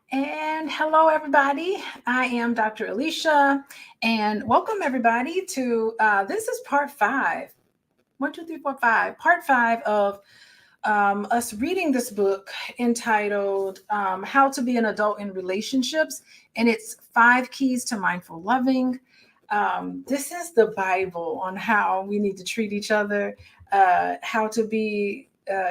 And hello, everybody. I am Dr. Alicia, and welcome everybody to this is part five. One, two, three, four, five. Part five of us reading this book entitled "How to Be an Adult in Relationships," and it's 5 keys to mindful loving. This is the Bible on how we need to treat each other, how to be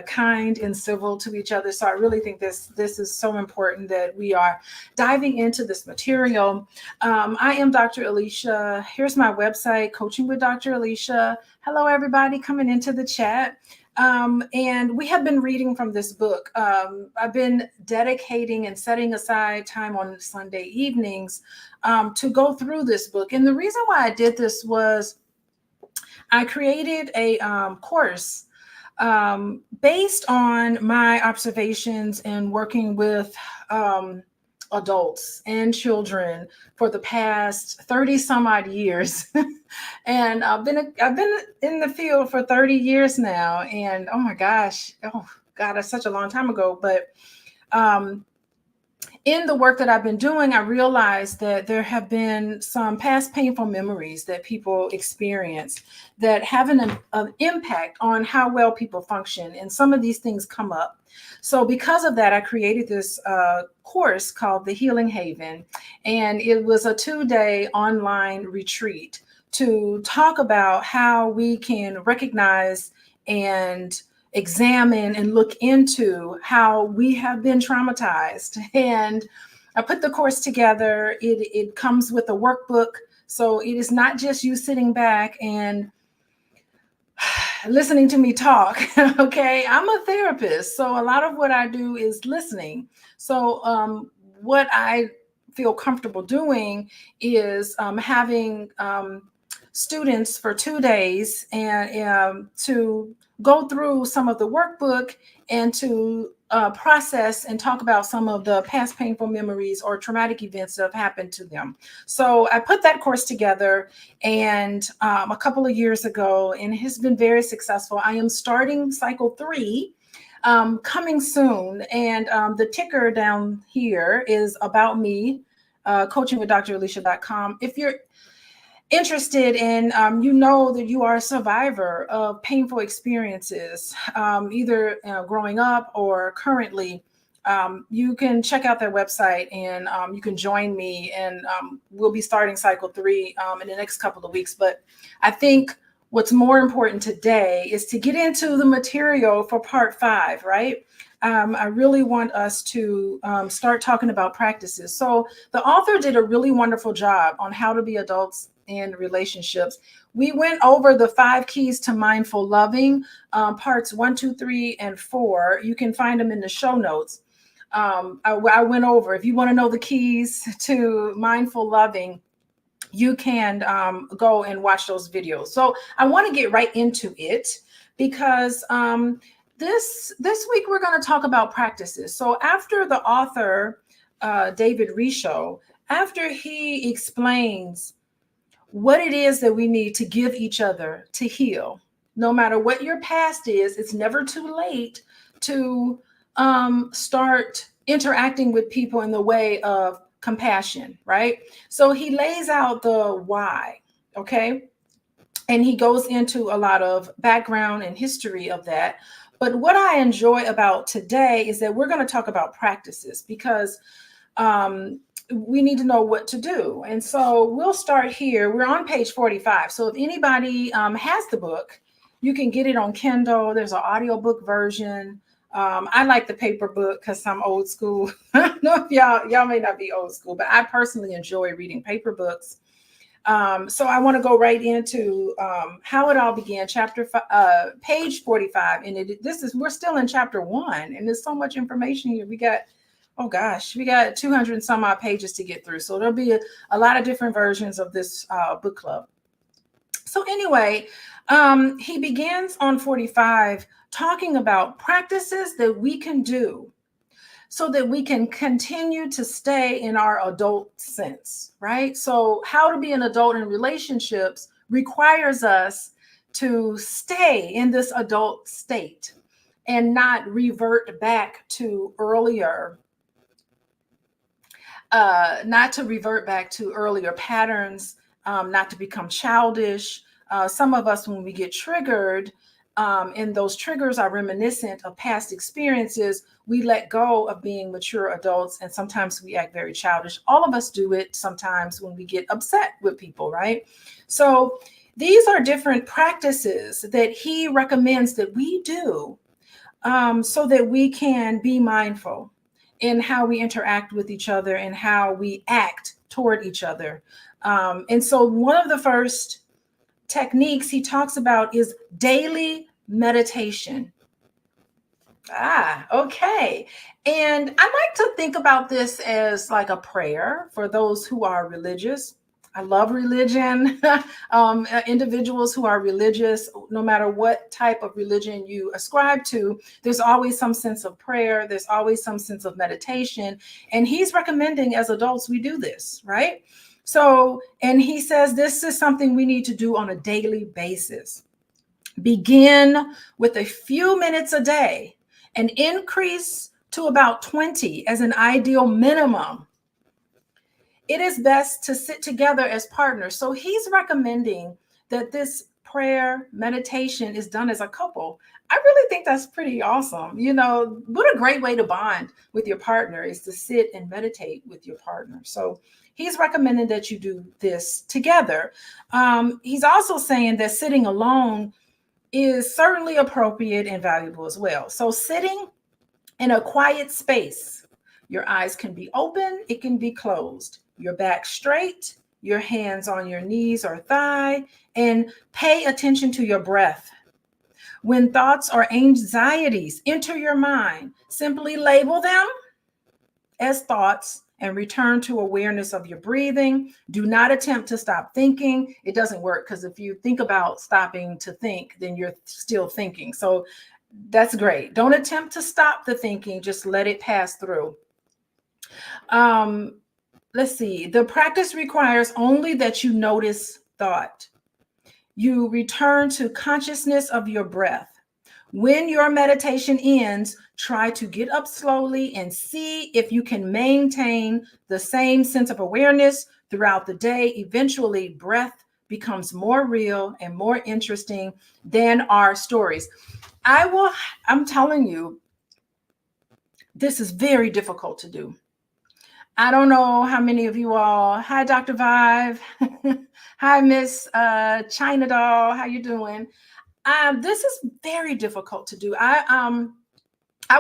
kind and civil to each other. So I really think this is so important that we are diving into this material. I am Dr. Alicia. Here's my website, Coaching with Dr. Alicia. Hello, everybody coming into the chat. And we have been reading from this book. I've been dedicating and setting aside time on Sunday evenings to go through this book. And the reason why I did this was I created a course based on my observations and working with adults and children for the past 30 some odd years. And I've been in the field for 30 years now. And oh my gosh, oh God, that's such a long time ago. But um, in the work that I've been doing, I realized that there have been some past painful memories that people experience that have an impact on how well people function. And some of these things come up. So, because of that, I created this course called The Healing Haven. And it was a 2-day online retreat to talk about how we can recognize and examine and look into how we have been traumatized. And I put the course together. It comes with a workbook. So it is not just you sitting back and listening to me talk. Okay. I'm a therapist. So a lot of what I do is listening. So what I feel comfortable doing is having students for 2 days and to go through some of the workbook and to process and talk about some of the past painful memories or traumatic events that have happened to them. So I put that course together and a couple of years ago, and it has been very successful. I am starting cycle 3 coming soon. And the ticker down here is about me, coachingwithdralicia.com. If you're interested in, you know that you are a survivor of painful experiences, either growing up or currently, you can check out their website and you can join me. And we'll be starting cycle 3 in the next couple of weeks. But I think what's more important today is to get into the material for part 5, right? I really want us to start talking about practices. So the author did a really wonderful job on how to be adults in relationships. We went over the 5 keys to mindful loving, parts 1, 2, 3, and 4. You can find them in the show notes. I went over. If you want to know the keys to mindful loving, you can go and watch those videos. So I want to get right into it because this week we're going to talk about practices. So after the author, David Risho, after he explains what it is that we need to give each other to heal, no matter what your past is, it's never too late to start interacting with people in the way of compassion, right? So he lays out the why, okay? And he goes into a lot of background and history of that. But what I enjoy about today is that we're going to talk about practices because we need to know what to do. And so we'll start here. We're on page 45. So if anybody has the book, you can get it on Kindle. There's an audiobook version. I like the paper book because I'm old school. I don't know if y'all may not be old school, but I personally enjoy reading paper books. So I want to go right into how it all began, page 45. And we're still in chapter 1, and there's so much information here. We got 200 and some odd pages to get through. So there'll be a lot of different versions of this book club. So anyway, he begins on 45 talking about practices that we can do so that we can continue to stay in our adult sense, right? So how to be an adult in relationships requires us to stay in this adult state and not revert back to earlier not to revert back to earlier patterns, not to become childish. Some of us, when we get triggered, and those triggers are reminiscent of past experiences, we let go of being mature adults, and sometimes we act very childish. All of us do it sometimes when we get upset with people, right? So these are different practices that he recommends that we do, so that we can be mindful in how we interact with each other and how we act toward each other. And so one of the first techniques he talks about is daily meditation. Okay. And I like to think about this as like a prayer for those who are religious. I love religion. Individuals who are religious, no matter what type of religion you ascribe to, there's always some sense of prayer. There's always some sense of meditation. And he's recommending as adults we do this, right? So, and he says this is something we need to do on a daily basis. Begin with a few minutes a day and increase to about 20 as an ideal minimum. It is best to sit together as partners. So he's recommending that this prayer meditation is done as a couple. I really think that's pretty awesome. You know, what a great way to bond with your partner is to sit and meditate with your partner. So he's recommending that you do this together. He's also saying that sitting alone is certainly appropriate and valuable as well. So sitting in a quiet space, your eyes can be open, it can be closed, your back straight, your hands on your knees or thigh, and pay attention to your breath. When thoughts or anxieties enter your mind, simply label them as thoughts and return to awareness of your breathing. Do not attempt to stop thinking. It doesn't work, because if you think about stopping to think, then you're still thinking. So that's great. Don't attempt to stop the thinking, just let it pass through. Let's see. The practice requires only that you notice thought. You return to consciousness of your breath. When your meditation ends, try to get up slowly and see if you can maintain the same sense of awareness throughout the day. Eventually, breath becomes more real and more interesting than our stories. I'm telling you, this is very difficult to do. I don't know how many of you all, hi, Dr. Vive. Hi, Miss China Doll. How you doing? This is very difficult to do. I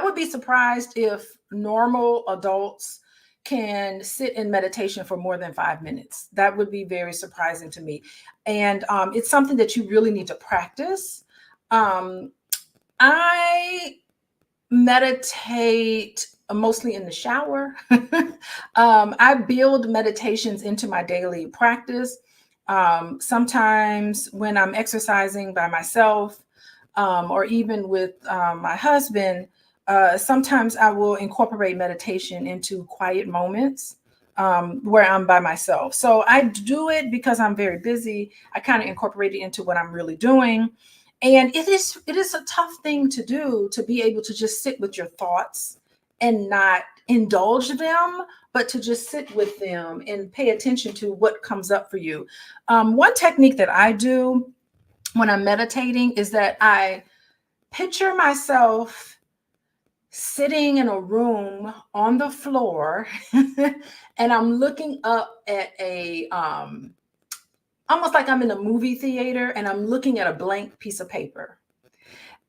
would be surprised if normal adults can sit in meditation for more than 5 minutes. That would be very surprising to me. And it's something that you really need to practice. I meditate mostly in the shower. I build meditations into my daily practice. Sometimes when I'm exercising by myself, or even with my husband, sometimes I will incorporate meditation into quiet moments where I'm by myself. So I do it because I'm very busy. I kind of incorporate it into what I'm really doing. And it is a tough thing to do, to be able to just sit with your thoughts and not indulge them, but to just sit with them and pay attention to what comes up for you. One technique that I do when I'm meditating is that I picture myself sitting in a room on the floor and I'm looking up at a almost like I'm in a movie theater and I'm looking at a blank piece of paper,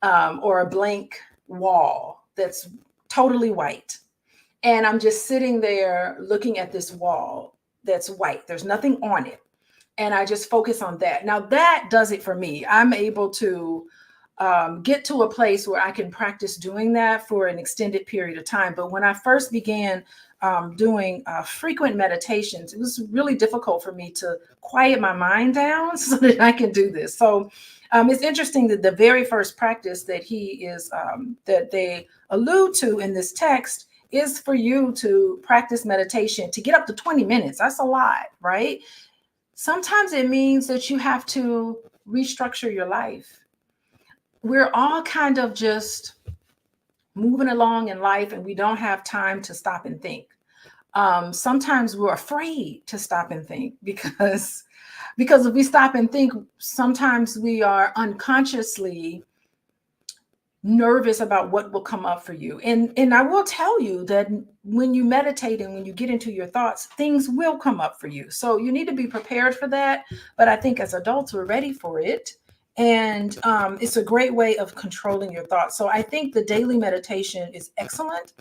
or a blank wall that's totally white. And I'm just sitting there looking at this wall that's white. There's nothing on it. And I just focus on that. Now that does it for me. I'm able to get to a place where I can practice doing that for an extended period of time. But when I first began doing frequent meditations, it was really difficult for me to quiet my mind down so that I can do this. So it's interesting that the very first practice that that they allude to in this text is for you to practice meditation to get up to 20 minutes. That's a lot, right? Sometimes it means that you have to restructure your life. We're all kind of just moving along in life and we don't have time to stop and think. sometimes we're afraid to stop and think because if we stop and think, sometimes we are unconsciously nervous about what will come up for you. And I will tell you that when you meditate and when you get into your thoughts, things will come up for you. So you need to be prepared for that. But I think as adults, we're ready for it. And it's a great way of controlling your thoughts. So I think the daily meditation is excellent.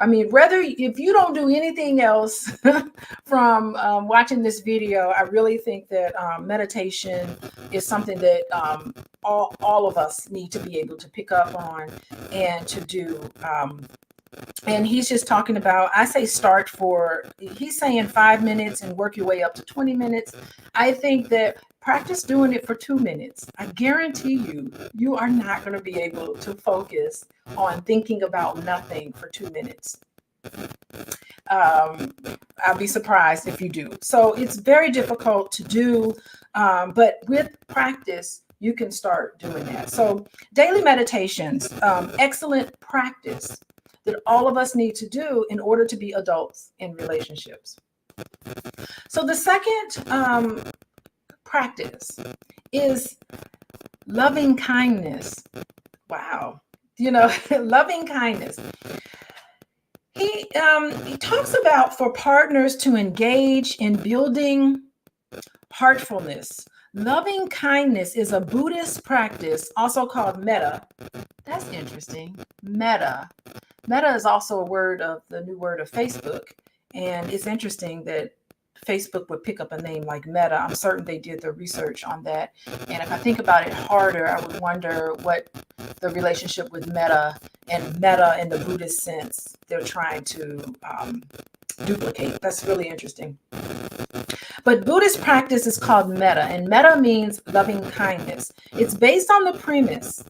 I mean, whether if you don't do anything else from watching this video, I really think that meditation is something that all of us need to be able to pick up on and to do. And he's just talking about, I say start for, he's saying 5 minutes and work your way up to 20 minutes. I think that practice doing it for 2 minutes. I guarantee you, you are not going to be able to focus on thinking about nothing for 2 minutes. I'll be surprised if you do. So it's very difficult to do, but with practice, you can start doing that. So daily meditations, excellent practice that all of us need to do in order to be adults in relationships. So the second practice is loving kindness. Wow. Loving kindness. He talks about for partners to engage in building heartfulness. Loving kindness is a Buddhist practice, also called metta. That's interesting. Metta. Meta is also the new word of Facebook. And it's interesting that Facebook would pick up a name like Meta. I'm certain they did the research on that. And if I think about it harder, I would wonder what the relationship with Meta in the Buddhist sense they're trying to duplicate. That's really interesting. But Buddhist practice is called metta, and metta means loving kindness. It's based on the premise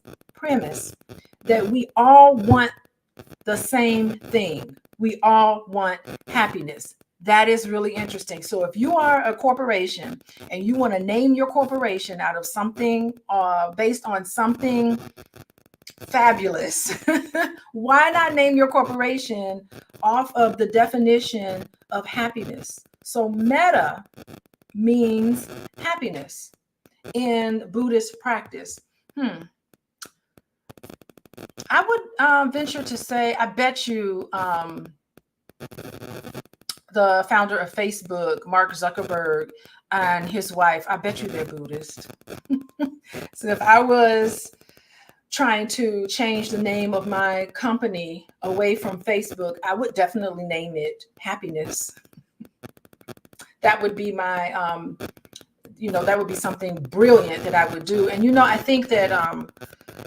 that we all want the same thing. We all want happiness. That is really interesting. So if you are a corporation and you want to name your corporation out of something based on something fabulous, why not name your corporation off of the definition of happiness? So metta means happiness in Buddhist practice. I would venture to say, I bet you the founder of Facebook, Mark Zuckerberg, and his wife, I bet you they're Buddhist. So if I was trying to change the name of my company away from Facebook, I would definitely name it Happiness. That would be my, that would be something brilliant that I would do. And, I think that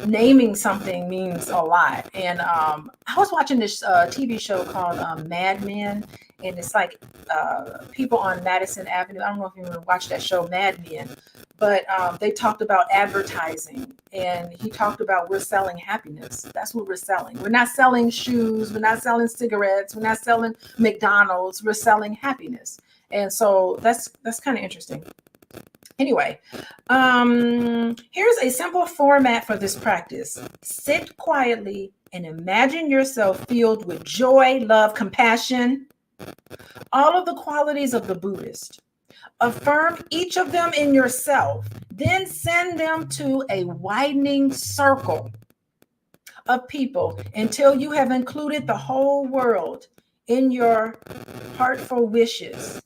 naming something means a lot. And I was watching this TV show called Mad Men, and it's like people on Madison Avenue. I don't know if you watched that show, Mad Men, but they talked about advertising, and he talked about we're selling happiness. That's what we're selling. We're not selling shoes. We're not selling cigarettes. We're not selling McDonald's. We're selling happiness. And so that's kind of interesting. Anyway, here's a simple format for this practice. Sit quietly and imagine yourself filled with joy, love, compassion, all of the qualities of the Buddhist. Affirm each of them in yourself, then send them to a widening circle of people until you have included the whole world in your heartful wishes.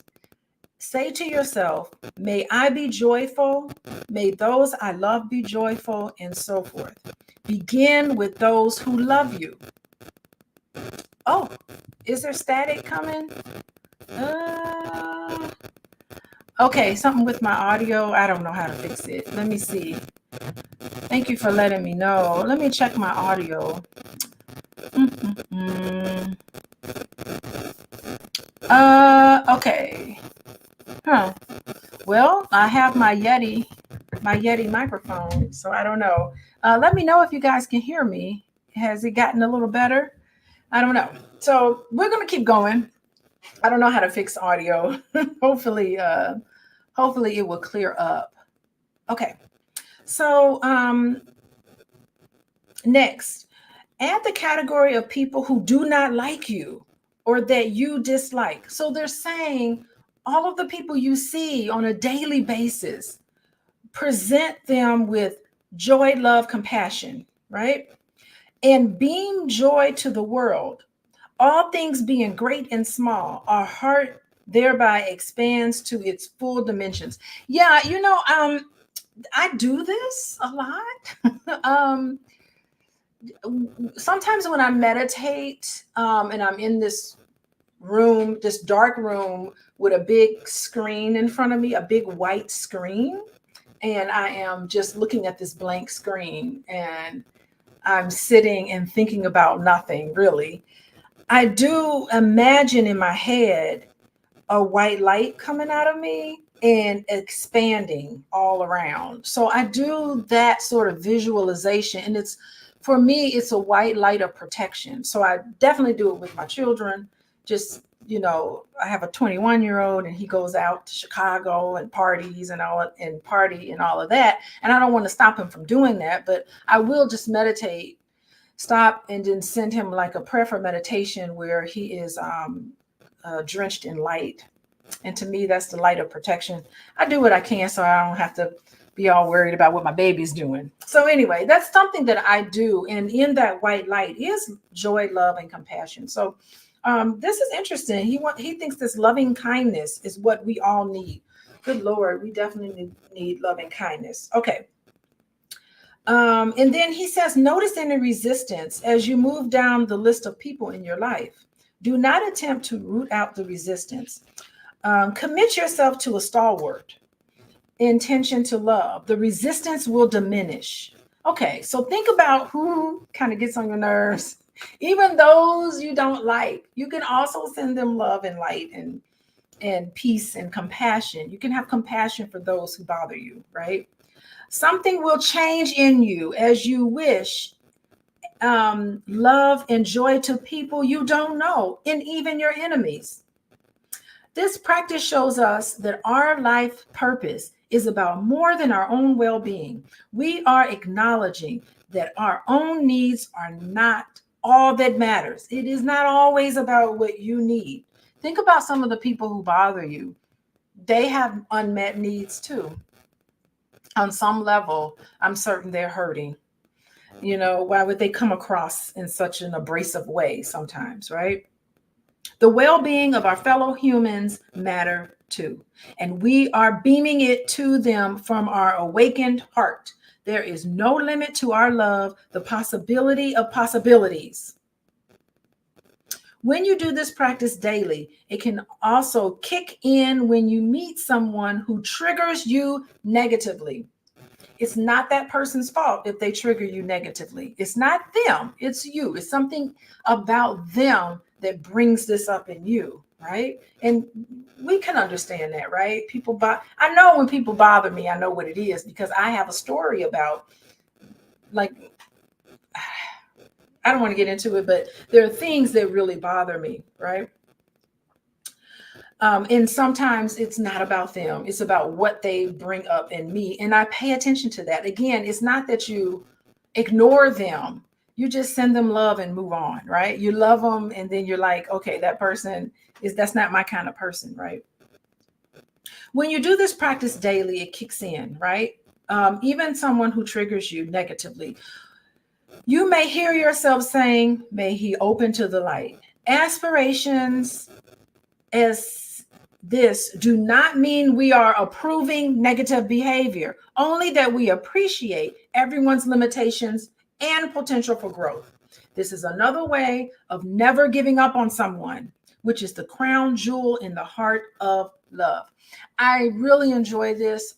Say to yourself, may I be joyful, may those I love be joyful, and so forth. Begin with those who love you. Oh, is there static coming? Okay, something with my audio. I don't know how to fix it. Let me see. Thank you for letting me know. Let me check my audio. Okay. Well, I have my Yeti microphone, so I don't know. Let me know if you guys can hear me. Has it gotten a little better? I don't know. So we're going to keep going. I don't know how to fix audio. Hopefully it will clear up. Okay. So next, add the category of people who do not like you. or that you dislike. So they're saying all of the people you see on a daily basis, present them with joy, love, compassion, right? And beam joy to the world. All things being great and small, our heart thereby expands to its full dimensions. Yeah, I do this a lot. Sometimes when I meditate, and I'm in this room, this dark room with a big screen in front of me, a big white screen, and I am just looking at this blank screen and I'm sitting and thinking about nothing really. I do imagine in my head a white light coming out of me and expanding all around. So I do that sort of visualization. And it's, for me, it's a white light of protection. So I definitely do it with my children. Just, I have a 21-year-old and he goes out to Chicago and parties and party and all of that. And I don't want to stop him from doing that, but I will just meditate, stop, and then send him like a prayer for meditation where he is drenched in light. And to me, that's the light of protection. I do what I can so I don't have to be all worried about what my baby's doing. So anyway, that's something that I do. And in that white light is joy, love, and compassion. So this is interesting. He thinks this loving kindness is what we all need. Good Lord, we definitely need loving kindness. Okay. And then he says, notice any resistance as you move down the list of people in your life. Do not attempt to root out the resistance. Commit yourself to a stalwart intention to love. The resistance will diminish. Okay, so think about who kind of gets on your nerves. Even those you don't like, you can also send them love and light and peace and compassion. You can have compassion for those who bother you, right? Something will change in you as you wish love and joy to people you don't know, and even your enemies. This practice shows us that our life purpose is about more than our own well-being. We are acknowledging that our own needs are not all that matters. It is not always about what you need. Think about some of the people who bother you. They have unmet needs too. On some level, I'm certain they're hurting. Why would they come across in such an abrasive way sometimes, right? The well-being of our fellow humans matter too, and we are beaming it to them from our awakened heart. There is no limit to our love, the possibility of possibilities. When you do this practice daily, it can also kick in when you meet someone who triggers you negatively. It's not that person's fault if they trigger you negatively. It's not them, it's you. It's something about them that brings this up in you, right? And we can understand that, right? I know when people bother me, I know what it is because I have a story about, like, I don't want to get into it, but there are things that really bother me, right? And sometimes it's not about them. It's about what they bring up in me. And I pay attention to that. Again, it's not that you ignore them. You just send them love and move on, right? You love them. And then you're like, okay, that's not my kind of person, right? When you do this practice daily, it kicks in, right? Even someone who triggers you negatively, you may hear yourself saying, may he open to the light. Aspirations as this do not mean we are approving negative behavior, only that we appreciate everyone's limitations and potential for growth. This is another way of never giving up on someone, which is the crown jewel in the heart of love. I really enjoy this.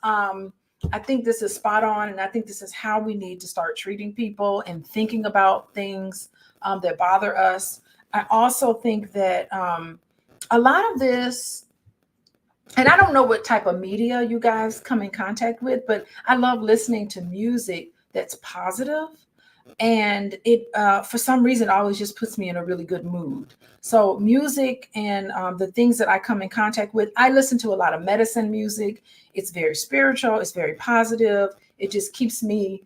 I think this is spot on, and I think this is how we need to start treating people and thinking about things that bother us. I also think that a lot of this, and I don't know what type of media you guys come in contact with, but I love listening to music that's positive. And it, for some reason, always just puts me in a really good mood. So music and the things that I come in contact with, I listen to a lot of medicine music. It's very spiritual. It's very positive. It just keeps me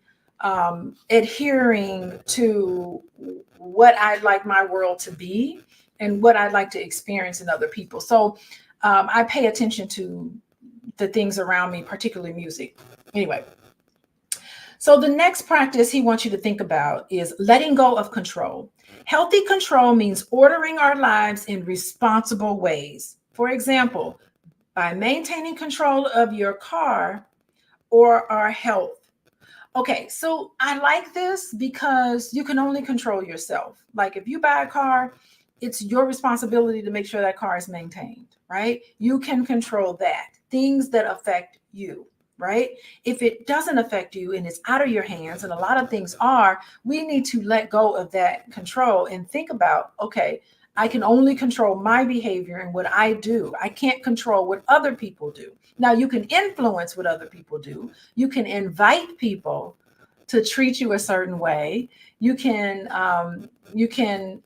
adhering to what I'd like my world to be. and what I'd like to experience in other people. So I pay attention to the things around me, particularly music. Anyway, so the next practice he wants you to think about is letting go of control. Healthy control means ordering our lives in responsible ways. For example, by maintaining control of your car or our health. Okay, so I like this because you can only control yourself. Like if you buy a car, it's your responsibility to make sure that car is maintained, right? You can control that, things that affect you, right? If it doesn't affect you and it's out of your hands, and a lot of things are, we need to let go of that control and think about, okay, I can only control my behavior and what I do. I can't control what other people do. Now, you can influence what other people do. You can invite people to treat you a certain way. You can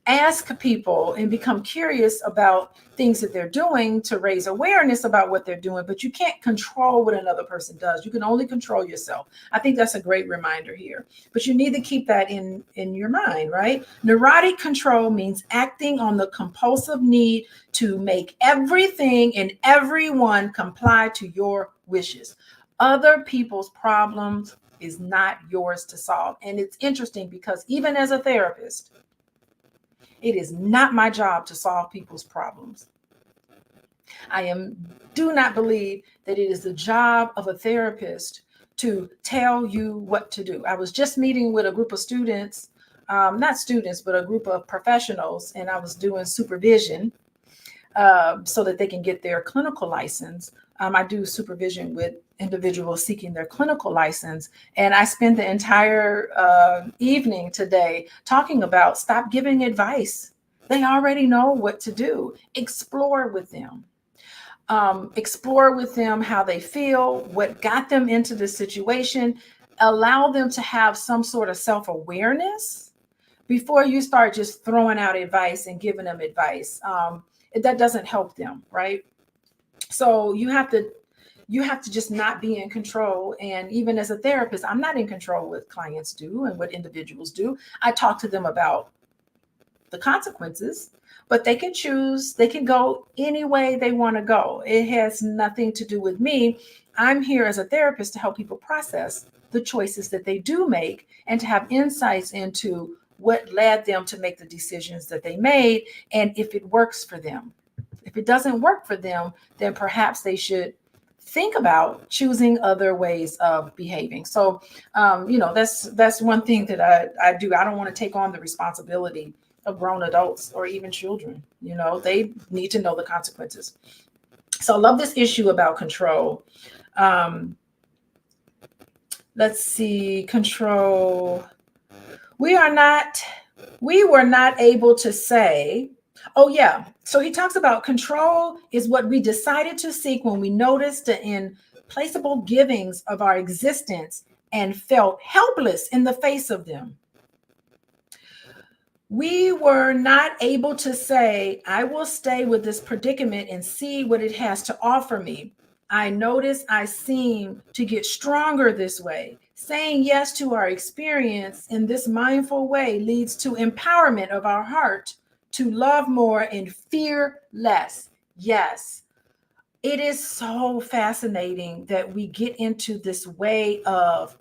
ask people and become curious about things that they're doing to raise awareness about what they're doing, but you can't control what another person does. You can only control yourself. I think that's a great reminder here, but you need to keep that in your mind, right? Neurotic control means acting on the compulsive need to make everything and everyone comply to your wishes. Other people's problems is not yours to solve. And it's interesting because even as a therapist, it is not my job to solve people's problems. Do not believe that it is the job of a therapist to tell you what to do. I was just meeting with a group of students, not students, but a group of professionals, and I was doing supervision so that they can get their clinical license. I do supervision with individuals seeking their clinical license. And I spent the entire evening today talking about stop giving advice. They already know what to do. Explore with them. Explore with them how they feel, what got them into this situation. Allow them to have some sort of self-awareness before you start just throwing out advice and giving them advice. That doesn't help them, right? So you have to just not be in control. And even as a therapist, I'm not in control what clients do and what individuals do. I talk to them about the consequences, but they can choose, they can go any way they want to go. It has nothing to do with me. I'm here as a therapist to help people process the choices that they do make and to have insights into what led them to make the decisions that they made and if it works for them. If it doesn't work for them, then perhaps they should think about choosing other ways of behaving. So, that's one thing that I do. I don't want to take on the responsibility of grown adults or even children. They need to know the consequences. So I love this issue about control. Let's see, control. We were not able to say, oh yeah. So he talks about control is what we decided to seek when we noticed the implacable givings of our existence and felt helpless in the face of them. We were not able to say, I will stay with this predicament and see what it has to offer me. I notice I seem to get stronger this way. Saying yes to our experience in this mindful way leads to empowerment of our heart to love more and fear less. Yes, it is so fascinating that we get into this way of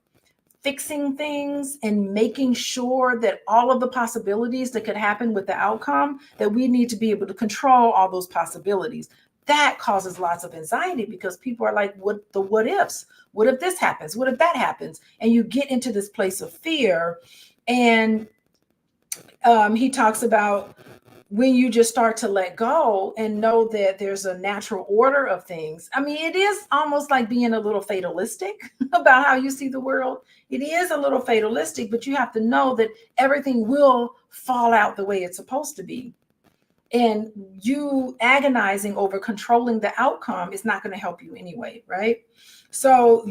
fixing things and making sure that all of the possibilities that could happen with the outcome, that we need to be able to control all those possibilities. That causes lots of anxiety because people are like, what ifs? What if this happens? What if that happens? And you get into this place of fear. And he talks about when you just start to let go and know that there's a natural order of things. I mean, it is almost like being a little fatalistic about how you see the world. It is a little fatalistic, but you have to know that everything will fall out the way it's supposed to be. And you agonizing over controlling the outcome is not going to help you anyway, right? So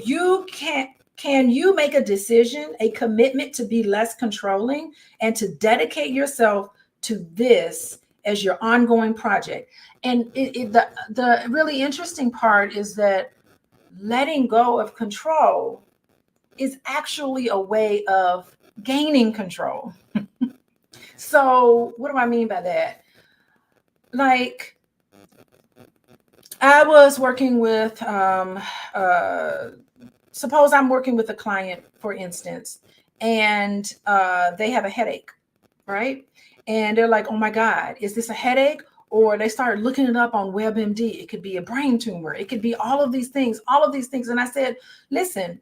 can you make a decision, a commitment to be less controlling and to dedicate yourself to this as your ongoing project? And the really interesting part is that letting go of control is actually a way of gaining control. So what do I mean by that? like I was working with, suppose I'm working with a client, for instance, and they have a headache, right? And they're like, oh my God, is this a headache? Or they start looking it up on WebMD. It could be a brain tumor. It could be all of these things, all of these things. And I said, listen,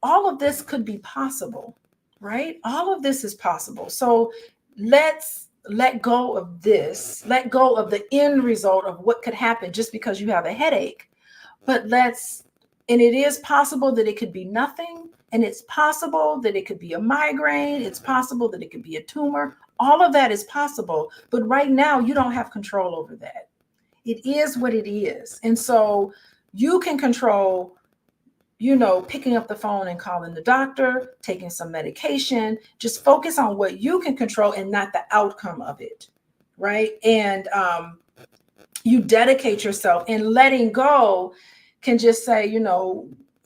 all of this could be possible, right? All of this is possible. So let's let go of this, let go of the end result of what could happen just because you have a headache. But and it is possible that it could be nothing. And it's possible that it could be a migraine. It's possible that it could be a tumor. All of that is possible. But right now, you don't have control over that. It is what it is. And so you can control, picking up the phone and calling the doctor, taking some medication. Just focus on what you can control and not the outcome of it. Right. And you dedicate yourself, and letting go can just say,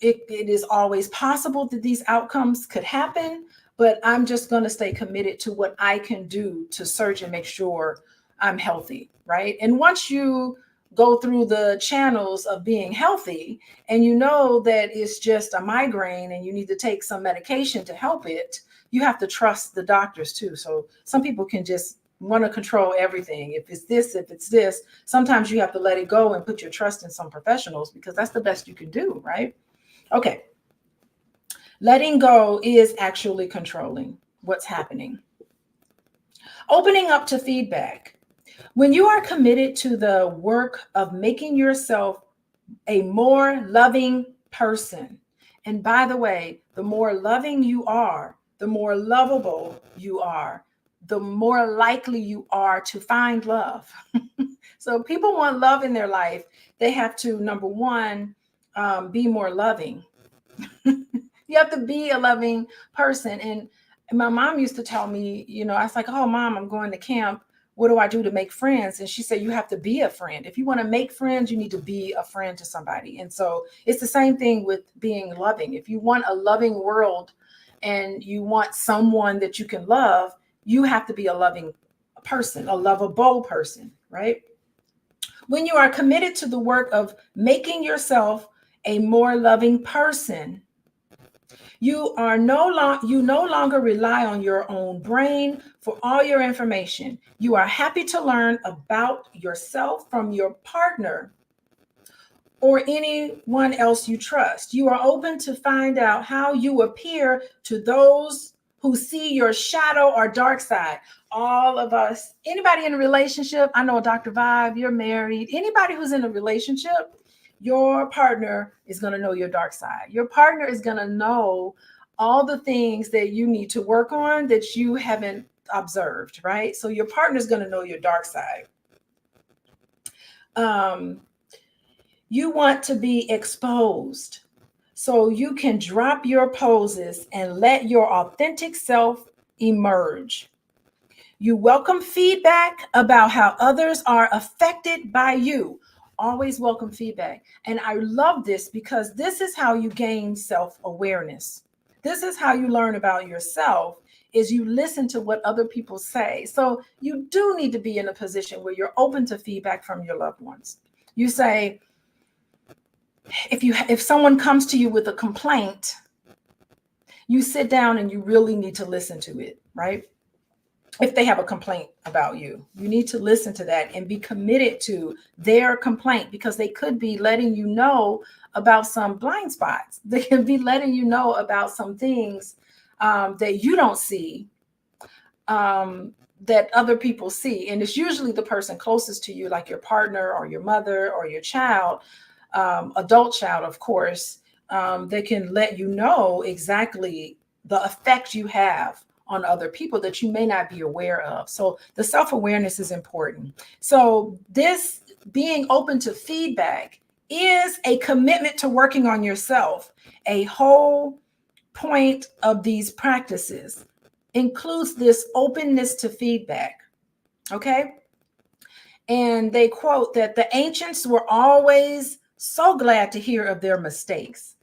it is always possible that these outcomes could happen, but I'm just going to stay committed to what I can do to search and make sure I'm healthy, right? And once you go through the channels of being healthy and you know that it's just a migraine and you need to take some medication to help it, you have to trust the doctors too. So some people can just want to control everything. If it's this, sometimes you have to let it go and put your trust in some professionals, because that's the best you can do, right? Okay. Letting go is actually controlling what's happening. Opening up to feedback. When you are committed to the work of making yourself a more loving person, and by the way, the more loving you are, the more lovable you are, the more likely you are to find love. So people want love in their life. They have to, number one, be more loving. You have to be a loving person. And my mom used to tell me, I was like, oh, Mom, I'm going to camp. What do I do to make friends? And she said, you have to be a friend. If you want to make friends, you need to be a friend to somebody. And so it's the same thing with being loving. If you want a loving world and you want someone that you can love, you have to be a loving person, a lovable person, right? When you are committed to the work of making yourself a more loving person, you no longer rely on your own brain for all your information. You are happy to learn about yourself from your partner or anyone else you trust. You are open to find out how you appear to those who see your shadow or dark side. All of us, anybody in a relationship, I know Dr. Vibe, you're married, anybody who's in a relationship, your partner is going to know your dark side. Your partner is going to know all the things that you need to work on that you haven't observed, right? So your partner is going to know your dark side. You want to be exposed so you can drop your poses and let your authentic self emerge. You welcome feedback about how others are affected by you. Always welcome feedback. And I love this because this is how you gain self-awareness. This is how you learn about yourself, is you listen to what other people say. So you do need to be in a position where you're open to feedback from your loved ones. You say, if someone comes to you with a complaint, you sit down and you really need to listen to it, right? If they have a complaint about you, you need to listen to that and be committed to their complaint, because they could be letting you know about some blind spots. They can be letting you know about some things that you don't see, that other people see. And it's usually the person closest to you, like your partner or your mother or your child, adult child, of course, that can let you know exactly the effect you have on other people that you may not be aware of. So the self-awareness is important. So this being open to feedback is a commitment to working on yourself. A whole point of these practices includes this openness to feedback. Okay. And they quote that the ancients were always so glad to hear of their mistakes.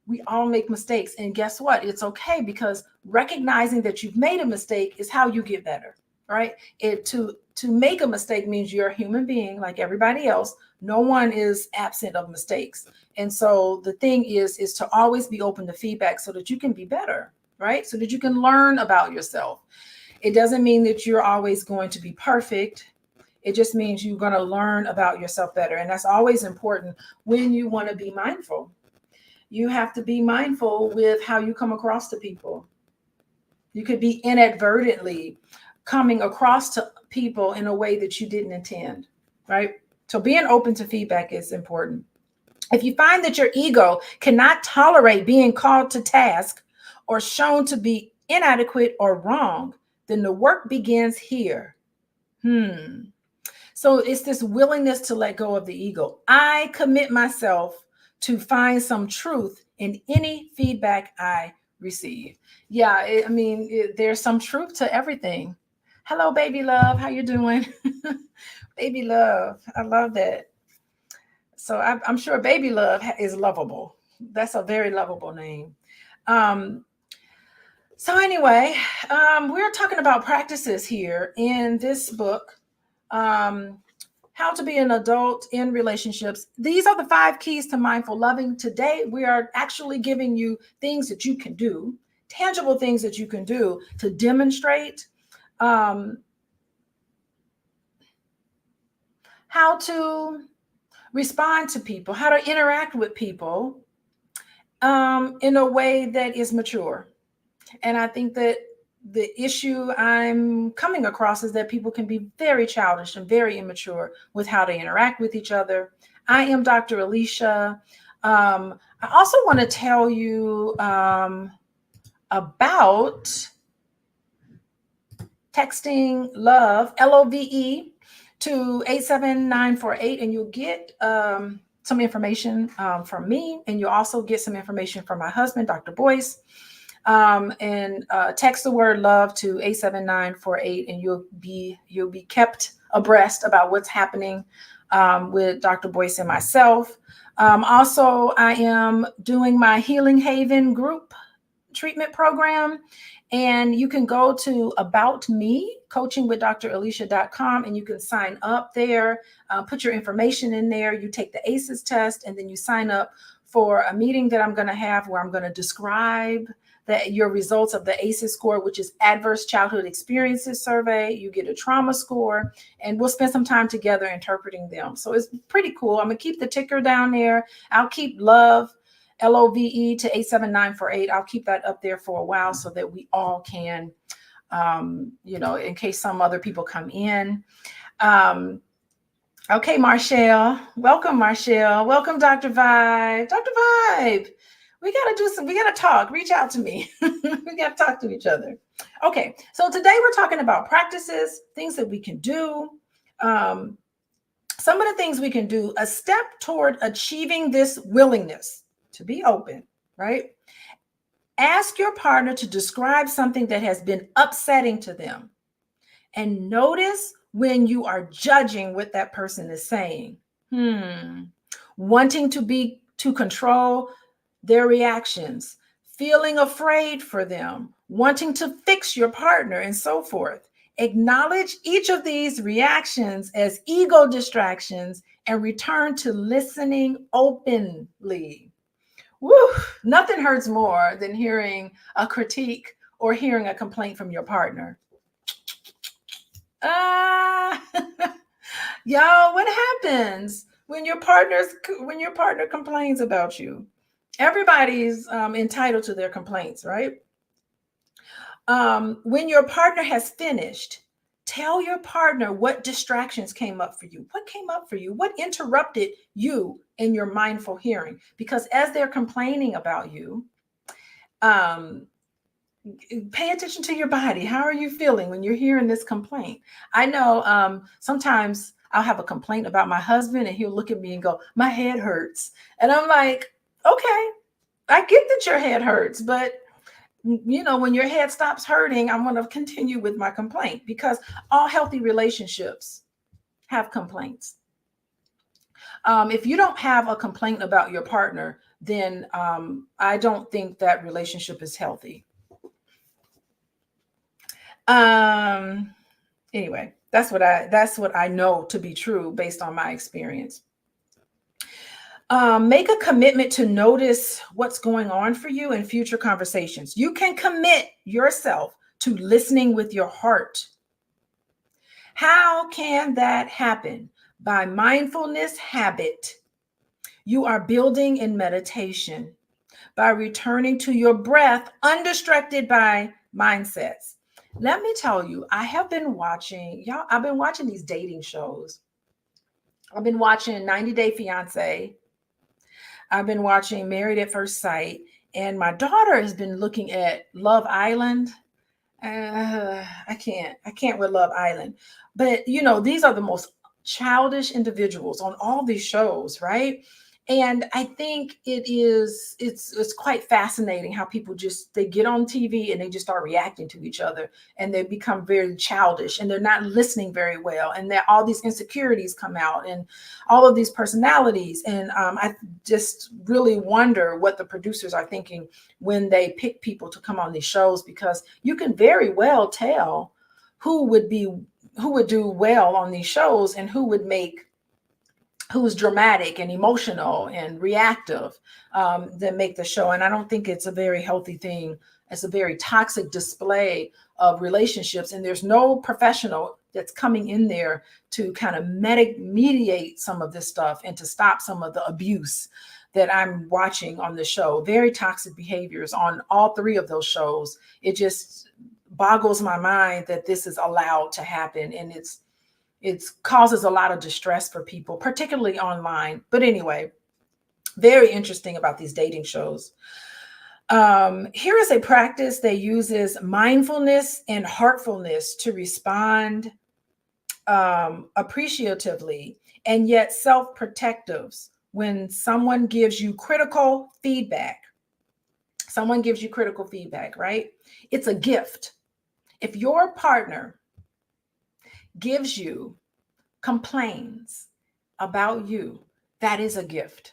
We all make mistakes. And guess what? It's okay, because recognizing that you've made a mistake is how you get better. right? To make a mistake means you're a human being like everybody else. No one is absent of mistakes. And so the thing is to always be open to feedback so that you can be better, right? So that you can learn about yourself. It doesn't mean that you're always going to be perfect. It just means you're going to learn about yourself better. And that's always important when you want to be mindful. You have to be mindful with how you come across to people. You could be inadvertently coming across to people in a way that you didn't intend, right? So being open to feedback is important. If you find that your ego cannot tolerate being called to task or shown to be inadequate or wrong, then the work begins here. So it's this willingness to let go of the ego. I commit myself to find some truth in any feedback I receive. Yeah, there's some truth to everything. Hello, baby love. How you doing? Baby love. I love that. So I'm sure baby love is lovable. That's a very lovable name. So anyway, we're talking about practices here in this book. How to be an adult in relationships. These are the 5 keys to mindful loving. Today, we are actually giving you things that you can do, tangible things that you can do to demonstrate how to respond to people, how to interact with people in a way that is mature. And I think that the issue I'm coming across is that people can be very childish and very immature with how they interact with each other. I am Dr. Alicia. I also want to tell you about texting love, LOVE, to 87948, and you'll get some information from me, and you'll also get some information from my husband, Dr. Boyce. And text the word love to 87948, and you'll be kept abreast about what's happening with Dr. Boyce and myself. Also, I am doing my Healing Haven group treatment program, and you can go to About Me, coachingwithdralicia.com, and you can sign up there, put your information in there. You take the ACEs test, and then you sign up for a meeting that I'm going to have where I'm going to describe your results of the ACEs score, which is Adverse Childhood Experiences Survey. You get a trauma score, and we'll spend some time together interpreting them. So it's pretty cool. I'm going to keep the ticker down there. I'll keep love, LOVE, to 87948. I'll keep that up there for a while so that we all can, in case some other people come in. Okay, Marshall. Welcome, Marshall. Welcome, Dr. Vibe. Dr. Vibe. We got to talk. Reach out to me. We got to talk to each other. Okay, so today we're talking about practices, things that we can do. Some of the things we can do, a step toward achieving this willingness to be open, right? Ask your partner to describe something that has been upsetting to them, and notice when you are judging what that person is saying. Wanting to control their reactions, feeling afraid for them, wanting to fix your partner, and so forth. Acknowledge each of these reactions as ego distractions and return to listening openly. Woo! Nothing hurts more than hearing a critique or hearing a complaint from your partner. Y'all, what happens when your partner complains about you? Everybody's entitled to their complaints, right? When your partner has finished, tell your partner what distractions came up for you. What came up for you? What interrupted you in your mindful hearing? Because as they're complaining about you, pay attention to your body. How are you feeling when you're hearing this complaint? I know sometimes I'll have a complaint about my husband, and he'll look at me and go, "My head hurts." And I'm like, okay, I get that your head hurts, but when your head stops hurting, I'm going to continue with my complaint, because all healthy relationships have complaints. If you don't have a complaint about your partner, then I don't think that relationship is healthy. Anyway, that's what I know to be true based on my experience. Make a commitment to notice what's going on for you in future conversations. You can commit yourself to listening with your heart. How can that happen? By mindfulness habit. You are building in meditation by returning to your breath, undistracted by mindsets. Let me tell you, I have been watching, y'all, I've been watching these dating shows. I've been watching 90 Day Fiance. I've been watching Married at First Sight. And my daughter has been looking at Love Island. I can't with Love Island. But these are the most childish individuals on all these shows, right? And I think it's quite fascinating how people just they get on TV and they just start reacting to each other and they become very childish and they're not listening very well and that all these insecurities come out and all of these personalities and I just really wonder what the producers are thinking when they pick people to come on these shows, because you can very well tell who would do well on these shows and who's dramatic and emotional and reactive, that make the show. And I don't think it's a very healthy thing. It's a very toxic display of relationships. And there's no professional that's coming in there to kind of mediate some of this stuff and to stop some of the abuse that I'm watching on the show. Very toxic behaviors on all three of those shows. It just boggles my mind that this is allowed to happen. And it causes a lot of distress for people, particularly online. But anyway, very interesting about these dating shows. Here is a practice that uses mindfulness and heartfulness to respond appreciatively and yet self-protectives when someone gives you critical feedback. Someone gives you critical feedback, right? It's a gift. If your partner complains about you, that is a gift.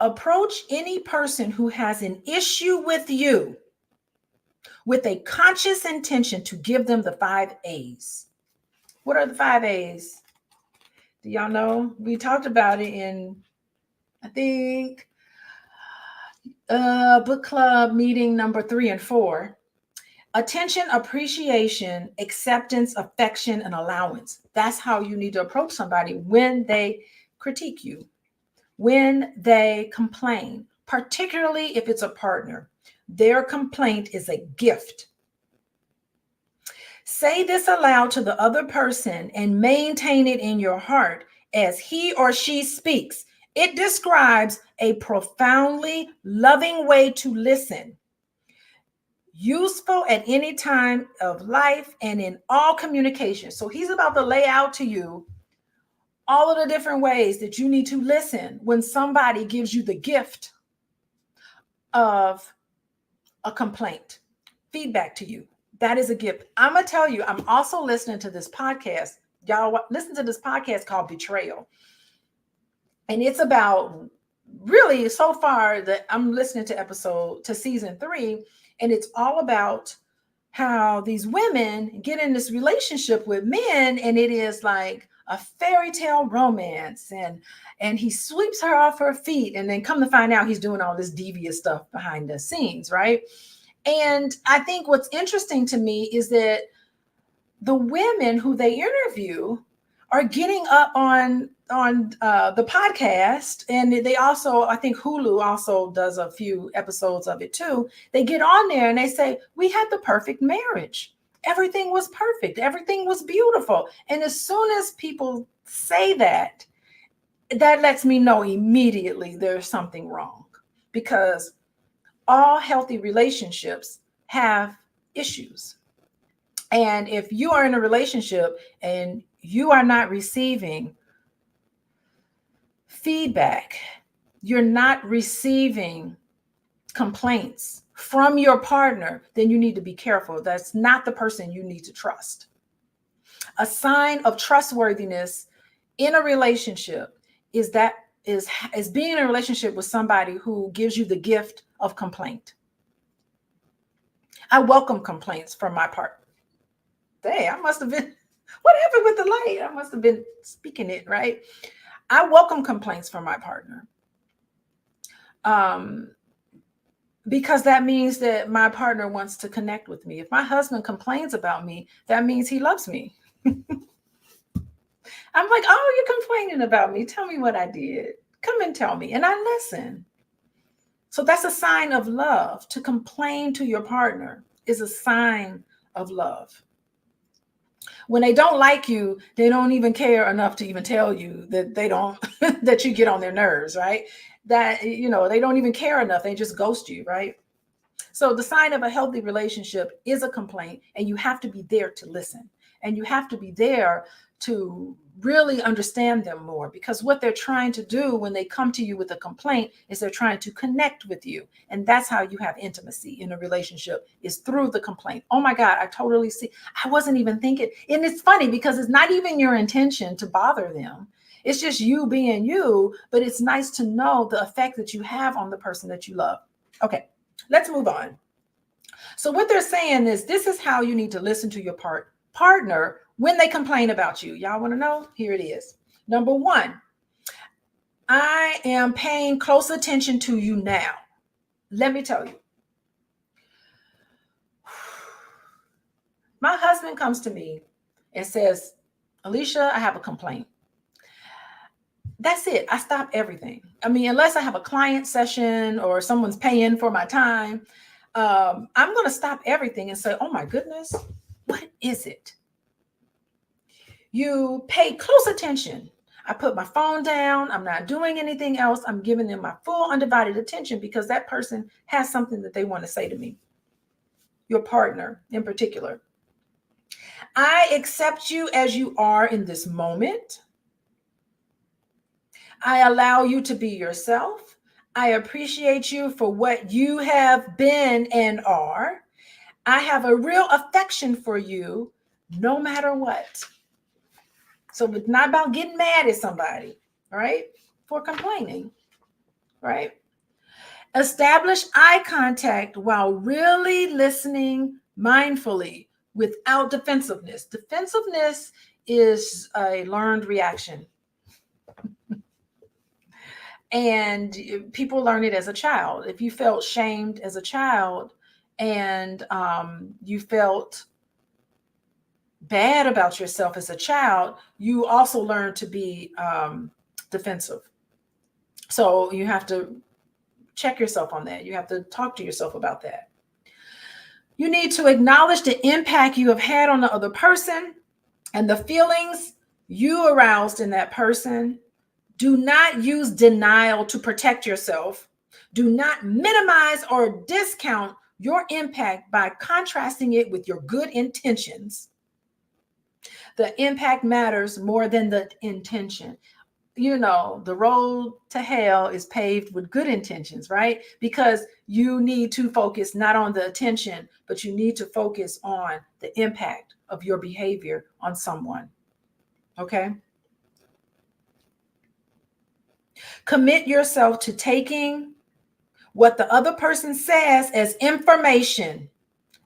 Approach any person who has an issue with you with a conscious intention to give them the 5 A's. What are the 5 A's? Do y'all know? We talked about it in, I think, book club meeting number 3 and 4. Attention, appreciation, acceptance, affection, and allowance. That's how you need to approach somebody when they critique you, when they complain, particularly if it's a partner. Their complaint is a gift. Say this aloud to the other person and maintain it in your heart as he or she speaks. It describes a profoundly loving way to listen. Useful at any time of life and in all communication. So he's about to lay out to you all of the different ways that you need to listen when somebody gives you the gift of a complaint, feedback to you. That is a gift. I'm going to tell you, I'm also listening to this podcast. Y'all listen to this podcast called Betrayal. And it's about, really, so far that I'm listening to season 3, and it's all about how these women get in this relationship with men, and it is like a fairy tale romance, and he sweeps her off her feet, and then come to find out he's doing all this devious stuff behind the scenes, right? And I think what's interesting to me is that the women who they interview are getting up on the podcast, and they also, I think Hulu also does a few episodes of it too. They get on there and they say, we had the perfect marriage. Everything was perfect. Everything was beautiful. And as soon as people say that, that lets me know immediately there's something wrong, because all healthy relationships have issues. And if you are in a relationship and you are not receiving feedback, you're not receiving complaints from your partner, then you need to be careful. That's not the person you need to trust. A sign of trustworthiness in a relationship is being in a relationship with somebody who gives you the gift of complaint. I welcome complaints from my partner. Hey, I must have been, what happened with the light? I must have been speaking it, right? I welcome complaints from my partner. Because that means that my partner wants to connect with me. If my husband complains about me, that means he loves me. I'm like, oh, you're complaining about me. Tell me what I did. Come and tell me. And I listen. So that's a sign of love. To complain to your partner is a sign of love. When they don't like you, they don't even care enough to even tell you that they don't, that you get on their nerves, right? That, you know, they don't even care enough. They just ghost you, right? So the sign of a healthy relationship is a complaint, and you have to be there to listen, and you have to be there to really understand them more, because what they're trying to do when they come to you with a complaint is they're trying to connect with you. And that's how you have intimacy in a relationship, is through the complaint. Oh my God, I totally see. I wasn't even thinking. And it's funny because it's not even your intention to bother them. It's just you being you, but it's nice to know the effect that you have on the person that you love. Okay, let's move on. So what they're saying is, this is how you need to listen to your partner when they complain about you. Y'all want to know? Here it is. Number one, I am paying close attention to you now. Let me tell you. My husband comes to me and says, Alicia, I have a complaint. That's it. I stop everything. I mean, unless I have a client session or someone's paying for my time, I'm going to stop everything and say, oh my goodness, what is it? You pay close attention. I put my phone down. I'm not doing anything else. I'm giving them my full undivided attention because that person has something that they want to say to me. Your partner in particular. I accept you as you are in this moment. I allow you to be yourself. I appreciate you for what you have been and are. I have a real affection for you no matter what. So it's not about getting mad at somebody, right? For complaining, right? Establish eye contact while really listening mindfully without defensiveness. Defensiveness is a learned reaction. And people learn it as a child. If you felt shamed as a child and you felt bad about yourself as a child, you also learn to be defensive. So you have to check yourself on that. You have to talk to yourself about that. You need to acknowledge the impact you have had on the other person and the feelings you aroused in that person. Do not use denial to protect yourself. Do not minimize or discount your impact by contrasting it with your good intentions. The impact matters more than the intention. You know, the road to hell is paved with good intentions, right? Because you need to focus not on the attention, but you need to focus on the impact of your behavior on someone. Okay? Commit yourself to taking what the other person says as information,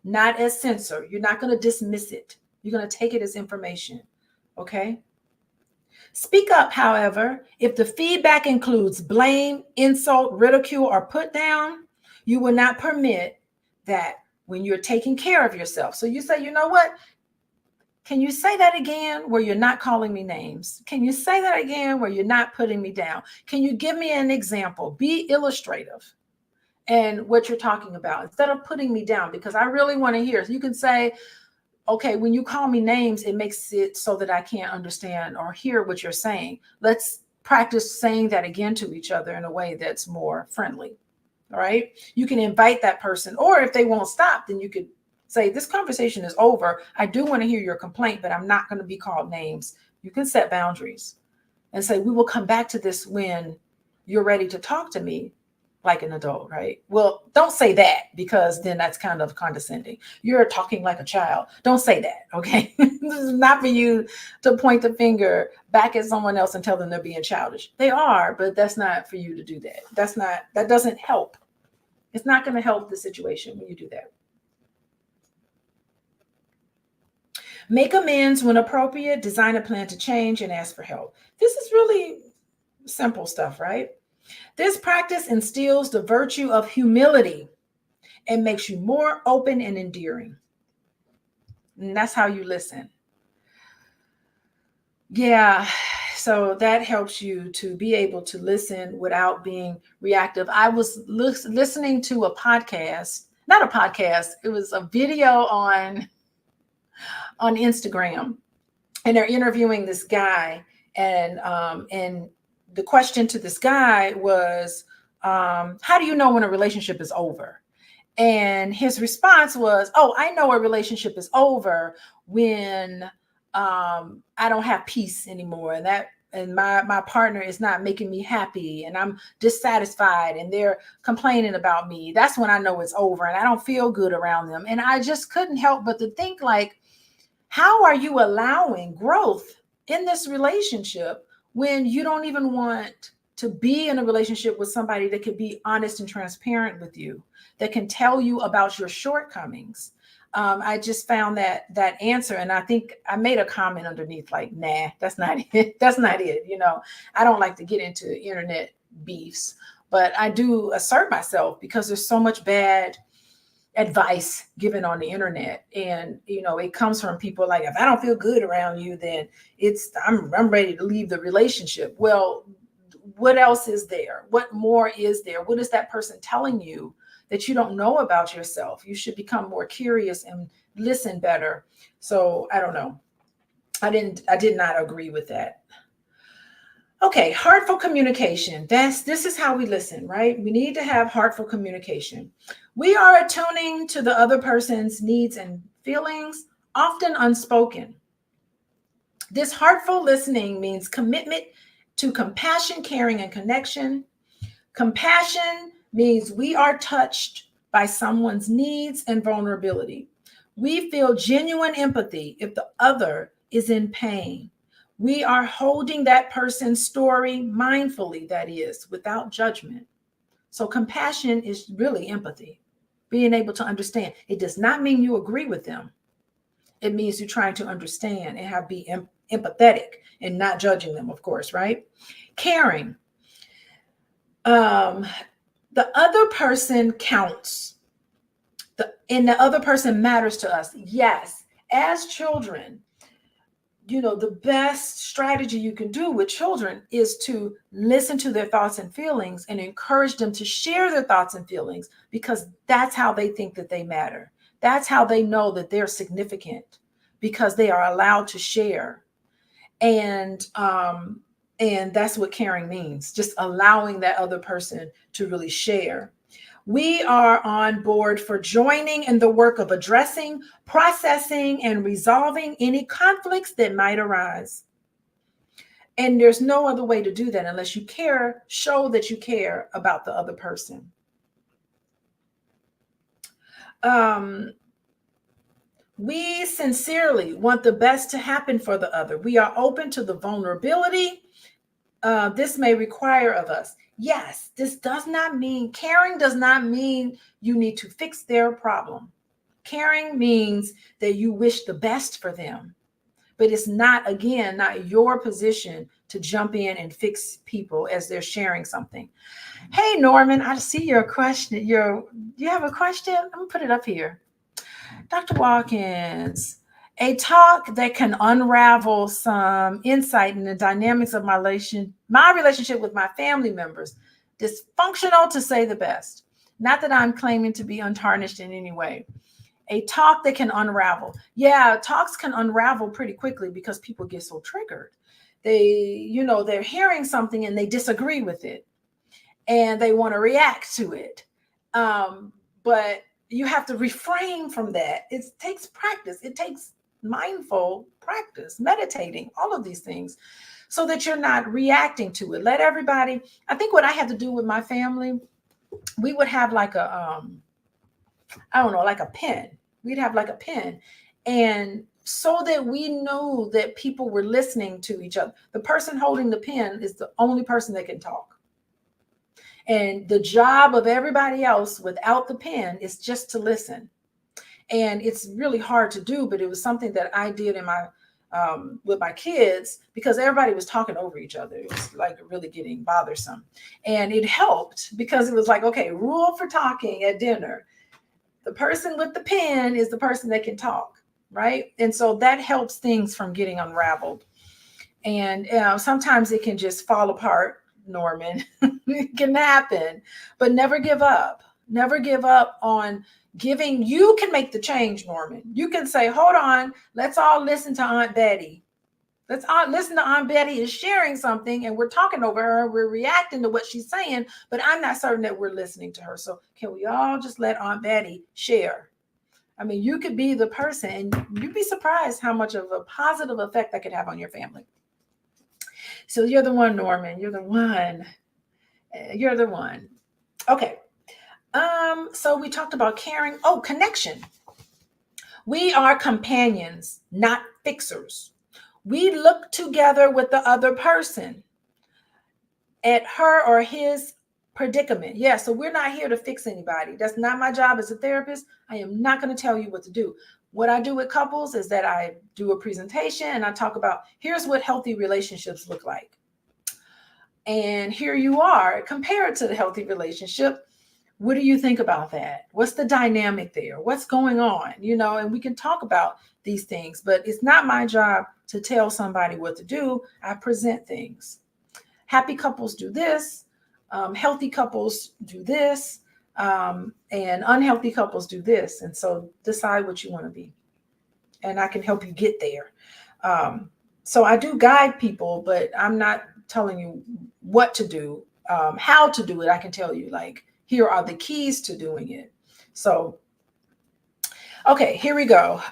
not as censor. You're not going to dismiss it. You're going to take it as information. Okay? Speak up, however, if the feedback includes blame, insult, ridicule, or put down. You will not permit that when you're taking care of yourself. So you say, you know what? Can you say that again where you're not calling me names? Can you say that again where you're not putting me down? Can you give me an example? Be illustrative and what you're talking about instead of putting me down, because I really want to hear. So you can say, okay, when you call me names, it makes it so that I can't understand or hear what you're saying. Let's practice saying that again to each other in a way that's more friendly. All right. You can invite that person, or if they won't stop, then you could say, this conversation is over. I do want to hear your complaint, but I'm not going to be called names. You can set boundaries and say, we will come back to this when you're ready to talk to me like an adult, right? Well, don't say that, because then that's kind of condescending. You're talking like a child. Don't say that, okay? This is not for you to point the finger back at someone else and tell them they're being childish. They are, but that's not for you to do that. That doesn't help. It's not going to help the situation when you do that. Make amends when appropriate, design a plan to change, and ask for help. This is really simple stuff, right? This practice instills the virtue of humility and makes you more open and endearing. And that's how you listen. Yeah. So that helps you to be able to listen without being reactive. I was listening to a podcast, not a podcast, it was a video on Instagram, and they're interviewing this guy, and the question to this guy was, how do you know when a relationship is over? And his response was, oh, I know a relationship is over when I don't have peace anymore, and my partner is not making me happy, and I'm dissatisfied, and they're complaining about me. That's when I know it's over, and I don't feel good around them. And I just couldn't help but to think, like, how are you allowing growth in this relationship when you don't even want to be in a relationship with somebody that could be honest and transparent with you, that can tell you about your shortcomings? I just found that answer, and I think I made a comment underneath like, nah, that's not it. That's not it. I don't like to get into internet beefs, but I do assert myself because there's so much bad advice given on the internet, and it comes from people like, if I don't feel good around you, then I'm ready to leave the relationship. Well, what else is there? What more is there? What is that person telling you that you don't know about yourself? You should become more curious and listen better. So I don't know. I did not agree with that. Okay, heartful communication. This is how we listen, right? We need to have heartful communication. We are attuning to the other person's needs and feelings, often unspoken. This heartful listening means commitment to compassion, caring, and connection. Compassion means we are touched by someone's needs and vulnerability. We feel genuine empathy if the other is in pain. We are holding that person's story mindfully, that is, without judgment. So compassion is really empathy, being able to understand. It does not mean you agree with them. It means you're trying to understand and be empathetic and not judging them, of course, right? Caring. The other person counts. And the other person matters to us. Yes, as children, the best strategy you can do with children is to listen to their thoughts and feelings and encourage them to share their thoughts and feelings, because that's how they think that they matter. That's how they know that they're significant, because they are allowed to share. And that's what caring means, just allowing that other person to really share. We are on board for joining in the work of addressing, processing, and resolving any conflicts that might arise. And there's no other way to do that unless you care, show that you care about the other person. We sincerely want the best to happen for the other. We are open to the vulnerability this may require of us. Yes, caring does not mean you need to fix their problem. Caring means that you wish the best for them. But it's not your position to jump in and fix people as they're sharing something. Hey, Norman, I see your question. You have a question? I'm going to put it up here. Dr. Watkins, a talk that can unravel some insight in the dynamics of my relationship with my family members. Dysfunctional, to say the best. Not that I'm claiming to be untarnished in any way. A talk that can unravel. Yeah, talks can unravel pretty quickly because people get so triggered. They're hearing something and they disagree with it and they want to react to it. But you have to refrain from that. It takes practice. It takes mindful practice, meditating, all of these things, so that you're not reacting to it. Let everybody, I think what I had to do with my family, we would have like like a pen. We'd have like a pen. And so that we know that people were listening to each other. The person holding the pen is the only person that can talk. And the job of everybody else without the pen is just to listen. And it's really hard to do, but it was something that I did in my with my kids, because everybody was talking over each other. It was like really getting bothersome. And it helped because it was like, okay, rule for talking at dinner. The person with the pen is the person that can talk, right? And so that helps things from getting unraveled. And sometimes it can just fall apart, Norman. It can happen, but never give up. Never give up on giving. You can make the change, Norman. You can say, hold on, let's all listen to Aunt Betty. Let's all listen to Aunt Betty is sharing something and we're talking over her. We're reacting to what she's saying, but I'm not certain that we're listening to her. So can we all just let Aunt Betty share? I mean, you could be the person and you'd be surprised how much of a positive effect that could have on your family. So you're the one, Norman. You're the one. You're the one. Okay. So we talked about caring. Oh, connection. We are companions, not fixers. We look together with the other person at her or his predicament. Yeah, so we're not here to fix anybody. That's not my job as a therapist. I am not going to tell you what to do. What I do with couples is that I do a presentation and I talk about here's what healthy relationships look like. And here you are, compared to the healthy relationship. What do you think about that? What's the dynamic there? What's going on? And we can talk about these things, but it's not my job to tell somebody what to do. I present things. Happy couples do this. Healthy couples do this. And unhealthy couples do this. And so decide what you want to be. And I can help you get there. So I do guide people, but I'm not telling you what to do, how to do it. I can tell you, like, here are the keys to doing it. So, okay, here we go.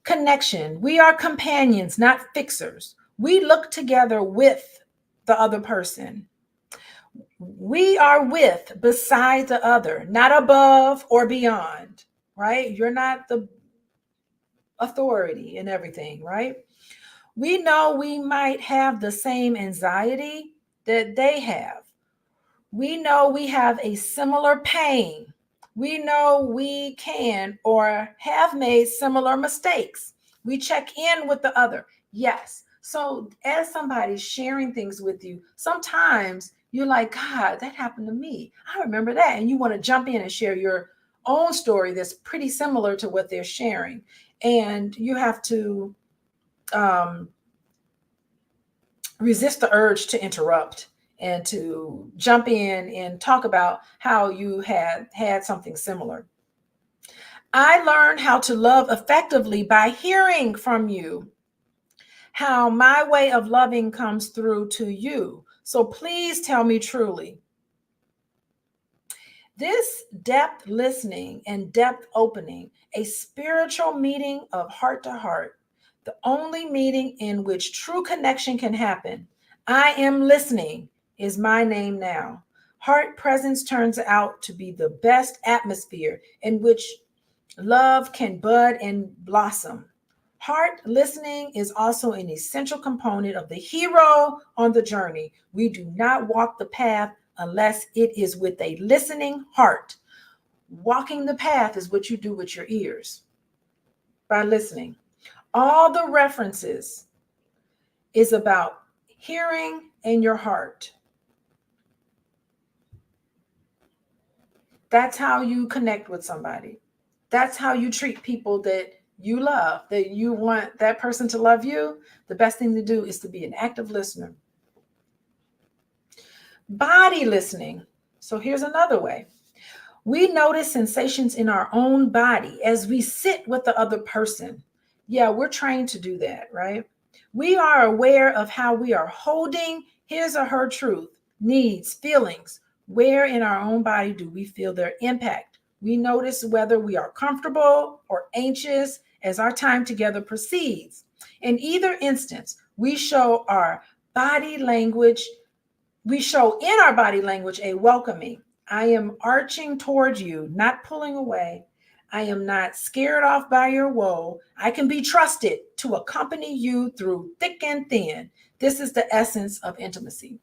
Connection. We are companions, not fixers. We look together with the other person. We are with, beside the other, not above or beyond, right? You're not the authority in everything, right? We know we might have the same anxiety that they have. We know we have a similar pain. We know we can or have made similar mistakes. We check in with the other. Yes. So as somebody's sharing things with you, sometimes you're like, God, that happened to me. I remember that. And you want to jump in and share your own story that's pretty similar to what they're sharing. And you have to resist the urge to interrupt and to jump in and talk about how you had something similar. I learned how to love effectively by hearing from you, how my way of loving comes through to you. So please tell me truly. This depth listening and depth opening, a spiritual meeting of heart to heart, the only meeting in which true connection can happen. I am listening is my name now. Heart presence turns out to be the best atmosphere in which love can bud and blossom. Heart listening is also an essential component of the hero on the journey. We do not walk the path unless it is with a listening heart. Walking the path is what you do with your ears by listening. All the references is about hearing in your heart. That's how you connect with somebody. That's how you treat people that you love, that you want that person to love you. The best thing to do is to be an active listener. Body listening. So here's another way. We notice sensations in our own body as we sit with the other person. Yeah, we're trained to do that, right? We are aware of how we are holding his or her truth, needs, feelings. Where in our own body do we feel their impact? We notice whether we are comfortable or anxious as our time together proceeds. In either instance, we show our body language. We show in our body language a welcoming. I am arching toward you, not pulling away. I am not scared off by your woe. I can be trusted to accompany you through thick and thin. This is the essence of intimacy.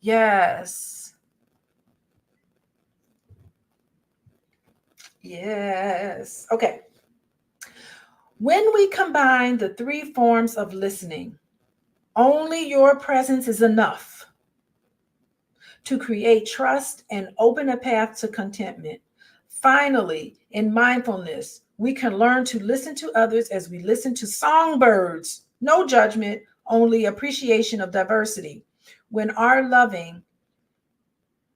Yes. Yes. Okay. When we combine the three forms of listening, only your presence is enough to create trust and open a path to contentment. Finally, in mindfulness, we can learn to listen to others as we listen to songbirds. No judgment, only appreciation of diversity. When our loving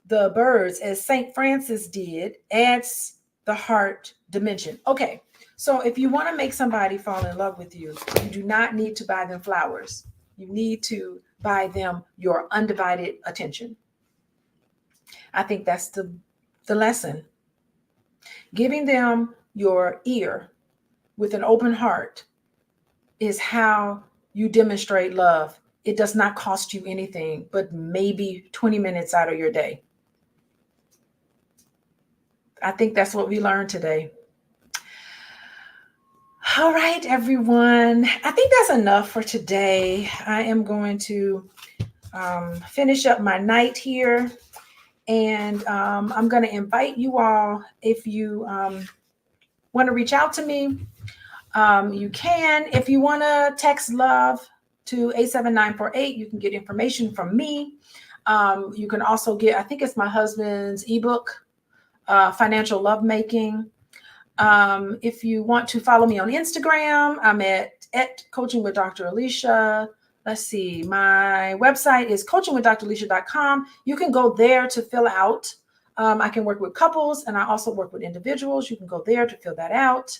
the birds, as St. Francis did, adds the heart dimension. Okay, so if you want to make somebody fall in love with you, you do not need to buy them flowers. You need to buy them your undivided attention. I think that's the lesson. Giving them your ear with an open heart is how you demonstrate love. It does not cost you anything, but maybe 20 minutes out of your day. I think that's what we learned today. All right, everyone. I think that's enough for today. I am going to finish up my night here. And I'm going to invite you all, if you want to reach out to me, you can. If you want to text love to 87948, you can get information from me. You can also get, I think it's my husband's ebook, Financial Lovemaking. If you want to follow me on Instagram, I'm at Coaching with Dr. Alicia. Let's see, my website is coachingwithdralicia.com. You can go there to fill out. I can work with couples, and I also work with individuals. You can go there to fill that out.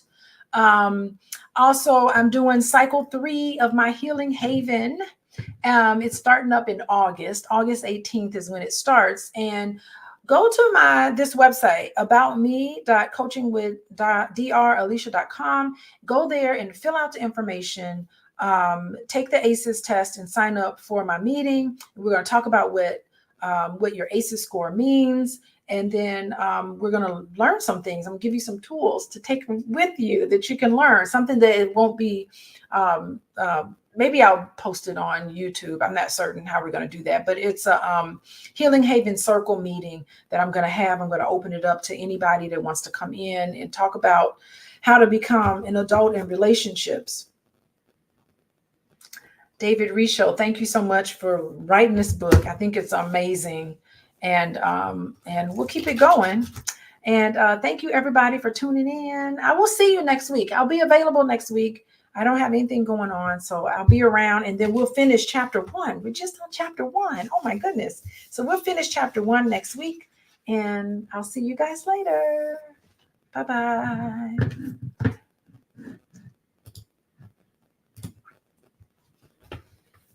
Also, I'm doing cycle 3 of my Healing Haven. It's starting up in August. August 18th is when it starts. And go to this website, aboutme.coachingwithdralicia.com. Go there and fill out the information. Take the ACEs test and sign up for my meeting. We're going to talk about what your ACEs score means. And then we're going to learn some things. I'm going to give you some tools to take with you that you can learn, something that it won't be, maybe I'll post it on YouTube. I'm not certain how we're going to do that, but it's a Healing Haven Circle meeting that I'm going to have. I'm going to open it up to anybody that wants to come in and talk about how to become an adult in relationships. David Risho, thank you so much for writing this book. I think it's amazing. And we'll keep it going. And thank you, everybody, for tuning in. I will see you next week. I'll be available next week. I don't have anything going on, so I'll be around, and then we'll finish chapter 1. We're just on chapter 1. Oh, my goodness. So we'll finish chapter 1 next week, and I'll see you guys later. Bye-bye.